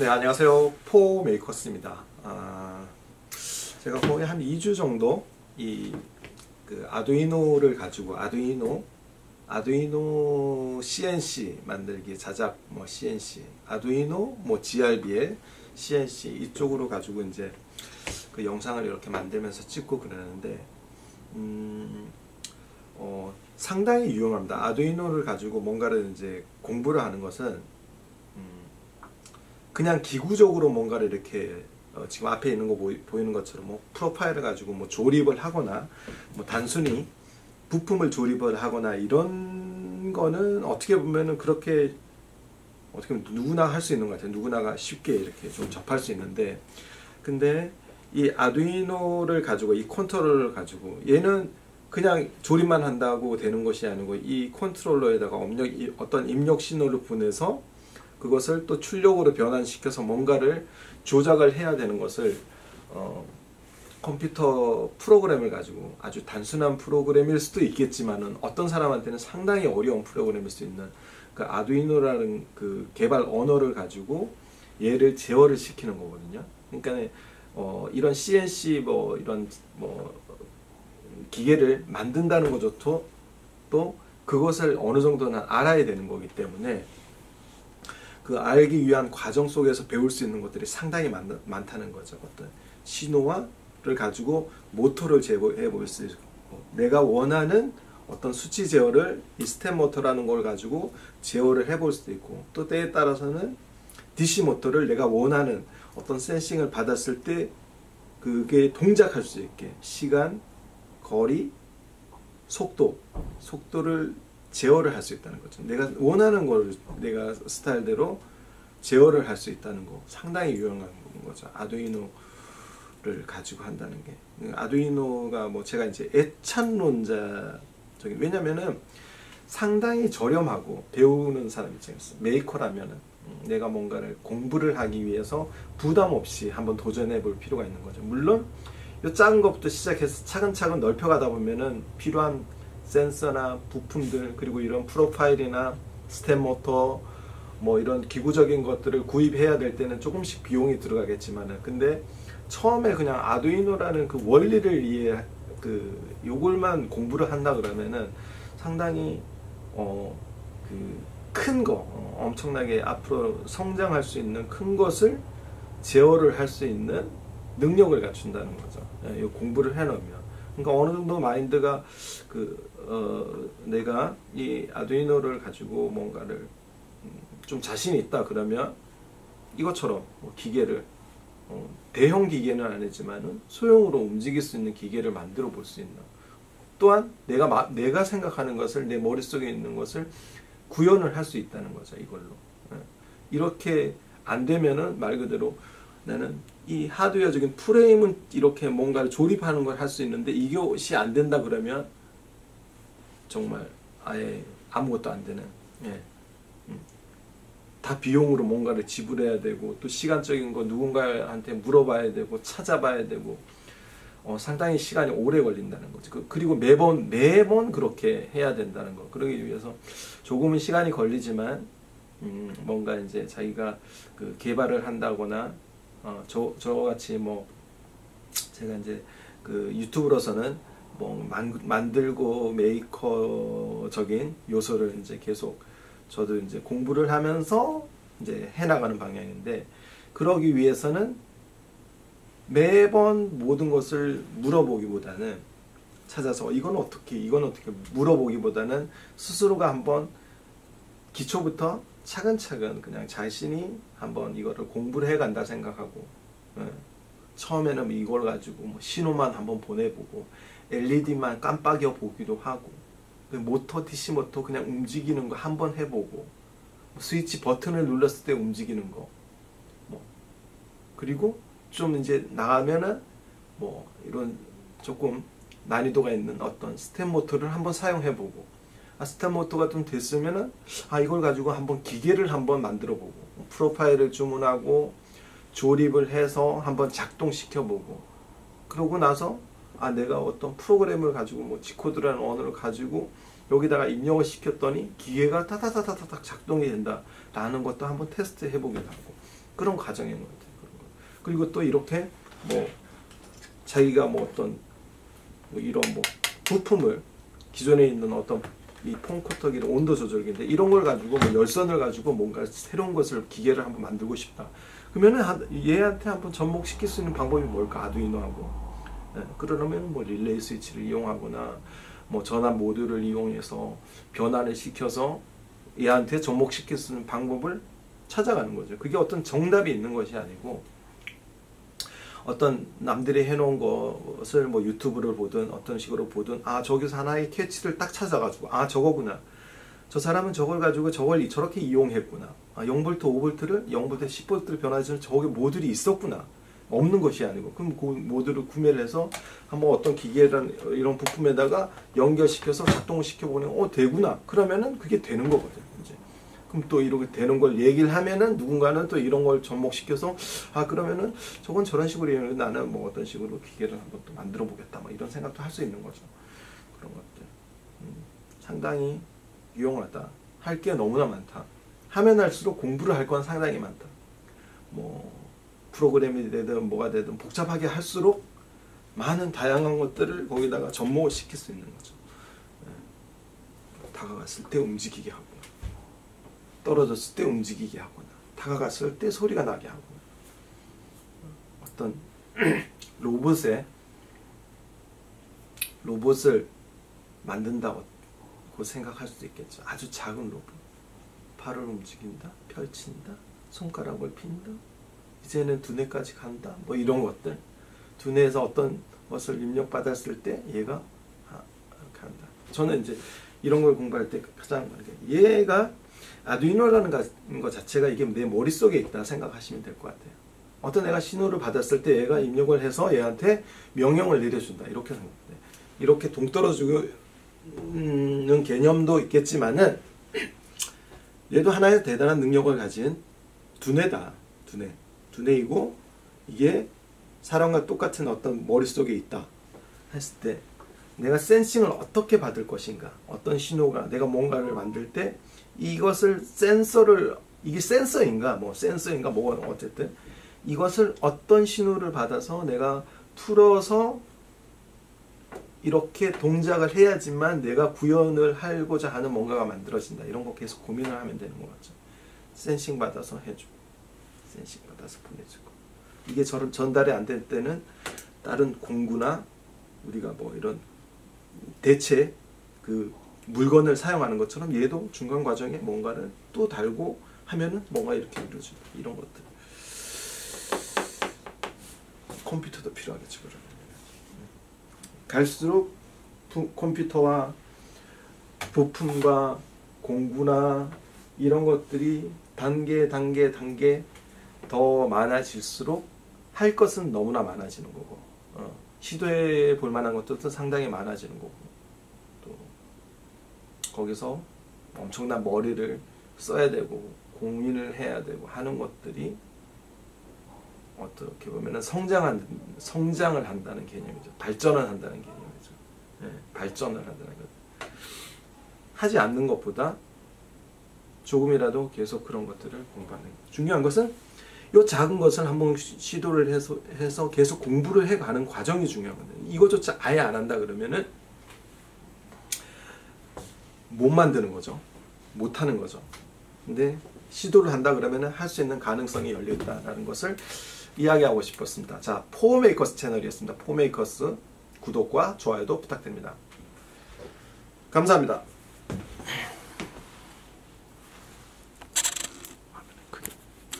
네, 안녕하세요. 포메이커스입니다. 제가 거의 한 2주 정도 그 아두이노를 가지고 아두이노 CNC 만들기 자작 CNC, 아두이노 GRBL CNC 이쪽으로 가지고 이제 그 영상을 이렇게 만들면서 찍고 그러는데 상당히 유용합니다. 아두이노를 가지고 뭔가를 이제 공부를 하는 것은 그냥 기구적으로 뭔가를 이렇게 지금 앞에 있는 거 보이는 것처럼 프로파일을 가지고 조립을 하거나 단순히 부품을 조립을 하거나 이런 거는 어떻게 보면은 그렇게 어떻게 보면 누구나 할 수 있는 것 같아요. 누구나가 쉽게 이렇게 좀 접할 수 있는데, 근데 이 아두이노를 가지고 이 컨트롤러를 가지고 얘는 그냥 조립만 한다고 되는 것이 아니고 이 컨트롤러에다가 어떤 입력 신호를 보내서 그것을 또 출력으로 변환시켜서 뭔가를 조작을 해야 되는 것을 컴퓨터 프로그램을 가지고 아주 단순한 프로그램일 수도 있겠지만은 어떤 사람한테는 상당히 어려운 프로그램일 수 있는 그 아두이노라는 그 개발 언어를 가지고 얘를 제어를 시키는 거거든요. 그러니까 이런 CNC 이런 기계를 만든다는 것조차 또 그것을 어느 정도는 알아야 되는 거기 때문에 그 알기 위한 과정 속에서 배울 수 있는 것들이 상당히 많다는 거죠. 어떤 신호를 가지고 모터를 제어해 볼 수 있고, 내가 원하는 어떤 수치 제어를 이 스텝 모터라는 걸 가지고 제어를 해볼 수도 있고, 또 때에 따라서는 DC 모터를 내가 원하는 어떤 센싱을 받았을 때 그게 동작할 수 있게 시간, 거리, 속도를 제어를 할 수 있다는 거죠. 내가 원하는 걸 내가 스타일대로 제어를 할 수 있다는 거 상당히 유용한 거죠. 아두이노를 가지고 한다는 게. 아두이노가 제가 이제 애찬론자적인, 왜냐면은 상당히 저렴하고 배우는 사람 입장에서 메이커라면은 내가 뭔가를 공부를 하기 위해서 부담 없이 한번 도전해 볼 필요가 있는 거죠. 물론 이 작은 것부터 시작해서 차근차근 넓혀가다 보면은 필요한 센서나 부품들, 그리고 이런 프로파일이나 스텝 모터 이런 기구적인 것들을 구입해야 될 때는 조금씩 비용이 들어가겠지만은, 근데 처음에 그냥 아두이노라는 그 원리를 요걸만 공부를 한다 그러면은 상당히 큰 거, 엄청나게 앞으로 성장할 수 있는 큰 것을 제어를 할 수 있는 능력을 갖춘다는 거죠. 이 공부를 해놓으면. 그러니까 어느 정도 마인드가 내가 이 아두이노를 가지고 뭔가를 좀 자신이 있다 그러면 이것처럼 기계를 대형 기계는 아니지만은 소형으로 움직일 수 있는 기계를 만들어 볼 수 있는, 또한 내가 생각하는 것을, 내 머릿속에 있는 것을 구현을 할 수 있다는 거죠. 이걸로. 이렇게 안 되면은 말 그대로 나는 이 하드웨어적인 프레임은 이렇게 뭔가를 조립하는 걸 할 수 있는데 이것이 안 된다 그러면 정말 아예 아무것도 안 되는, 다 비용으로 뭔가를 지불해야 되고, 또 시간적인 거 누군가한테 물어봐야 되고 찾아봐야 되고 상당히 시간이 오래 걸린다는 거죠. 그리고 매번 그렇게 해야 된다는 거. 그러기 위해서 조금은 시간이 걸리지만 뭔가 이제 자기가 그 개발을 한다거나 저같이 제가 이제 그 유튜브로서는 만들고 메이커적인 요소를 이제 계속 저도 이제 공부를 하면서 이제 해나가는 방향인데, 그러기 위해서는 매번 모든 것을 물어보기보다는 찾아서 이건 어떻게 물어보기보다는 스스로가 한번 기초부터 차근차근 그냥 자신이 한번 이거를 공부를 해간다 생각하고, 처음에는 이걸 가지고 신호만 한번 보내보고 LED만 깜빡여 보기도 하고, 모터, DC 모터 그냥 움직이는 거 한번 해보고, 스위치 버튼을 눌렀을 때 움직이는 거, 그리고 좀 이제 나가면은 이런 조금 난이도가 있는 어떤 스텝 모터를 한번 사용해보고, 스텝 모터가 좀 됐으면은 이걸 가지고 한번 기계를 한번 만들어보고, 프로파일을 주문하고 조립을 해서 한번 작동시켜보고, 그러고 나서 내가 어떤 프로그램을 가지고 G코드라는 언어를 가지고 여기다가 입력을 시켰더니 기계가 타타타타닥 작동이 된다 라는 것도 한번 테스트 해보기도 하고, 그런 과정인 것 같아요. 그리고 또 이렇게 뭐 자기가 뭐 어떤 뭐 이런 뭐 부품을 기존에 있는 어떤 이 폼커터기를 온도 조절기인데 이런 걸 가지고 뭐 열선을 가지고 뭔가 새로운 것을 기계를 한번 만들고 싶다. 그러면은 얘한테 한번 접목시킬 수 있는 방법이 뭘까? 아두이노하고. 네, 그러려면 뭐 릴레이 스위치를 이용하거나 뭐 전압 모듈을 이용해서 변화를 시켜서 얘한테 접목시킬 수 있는 방법을 찾아가는 거죠. 그게 어떤 정답이 있는 것이 아니고 어떤 남들이 해놓은 것을 뭐 유튜브를 보든 어떤 식으로 보든 아 저기서 하나의 캐치를 딱 찾아가지고 아 저거구나. 저 사람은 저걸 가지고 저걸 저렇게 이용했구나. 아 0V, 5V를 0V, 10V를 변화해주는 저게 모듈이 있었구나. 없는 것이 아니고 그럼 그 모듈을 구매를 해서 한번 어떤 기계란 이런 부품에다가 연결시켜서 작동을 시켜보면 되구나. 그러면은 그게 되는 거거든요. 이제. 그럼 또 이렇게 되는 걸 얘기를 하면은 누군가는 또 이런 걸 접목시켜서 아 그러면은 저건 저런 식으로 해요. 나는 뭐 어떤 식으로 기계를 한번 또 만들어 보겠다. 뭐 이런 생각도 할 수 있는 거죠. 그런 것들. 상당히 유용하다. 할 게 너무나 많다. 하면 할수록 공부를 할 건 상당히 많다. 뭐 프로그램이 되든 뭐가 되든 복잡하게 할수록 많은 다양한 것들을 거기다가 접목을 시킬 수 있는 거죠. 다가갔을 때 움직이게 하고 떨어졌을 때 움직이게 하거나 다가갔을 때 소리가 나게 하거나 어떤 로봇을 만든다고 생각할 수도 있겠죠. 아주 작은 로봇. 팔을 움직인다, 펼친다, 손가락을 핀다, 이제는 두뇌까지 간다. 뭐 이런 것들. 두뇌에서 어떤 것을 입력받았을 때 얘가 이렇게 한다. 저는 이제 이런 걸 공부할 때 가장 얘가 아두이노라는 것 자체가 이게 내 머릿속에 있다 생각하시면 될 것 같아요. 어떤 애가 신호를 받았을 때 얘가 입력을 해서 얘한테 명령을 내려준다. 이렇게 생각해요. 이렇게 동떨어지는 개념도 있겠지만은 얘도 하나의 대단한 능력을 가진 두뇌다. 두뇌이고 이게 사람과 똑같은 어떤 머릿속에 있다 했을 때 내가 센싱을 어떻게 받을 것인가, 어떤 신호가 내가 뭔가를 만들 때 이것을 이게 센서인가 뭐가 어쨌든 이것을 어떤 신호를 받아서 내가 풀어서 이렇게 동작을 해야지만 내가 구현을 하고자 하는 뭔가가 만들어진다. 이런 거 계속 고민을 하면 되는 것 같죠. 센싱 받아서 해주고 센싱 받아서 보내주고 이게 전달이 안 될 때는 다른 공구나 우리가 뭐 이런 대체 그 물건을 사용하는 것처럼 얘도 중간 과정에 뭔가를 또 달고 하면은 뭔가 이렇게 이루어진다. 이런 것들. 컴퓨터도 필요하겠죠. 그러면. 갈수록 컴퓨터와 부품과 공구나 이런 것들이 단계 더 많아질수록 할 것은 너무나 많아지는 거고 시도해 볼 만한 것들도 상당히 많아지는 거고 또 거기서 엄청난 머리를 써야 되고 고민을 해야 되고 하는 것들이 어떻게 보면 성장을 한다는 개념이죠. 발전을 한다는 개념이죠. 네, 발전을 한다는 것. 하지 않는 것보다 조금이라도 계속 그런 것들을 공부하는 것. 중요한 것은 이 작은 것을 한번 시도를 해서 계속 공부를 해가는 과정이 중요하거든요. 이거조차 아예 안 한다 그러면은 못 만드는 거죠. 못 하는 거죠. 근데 시도를 한다 그러면은 할 수 있는 가능성이 열려 있다라는 것을 이야기하고 싶었습니다. 자, 포메이커스 채널이었습니다. 포메이커스 구독과 좋아요도 부탁드립니다. 감사합니다.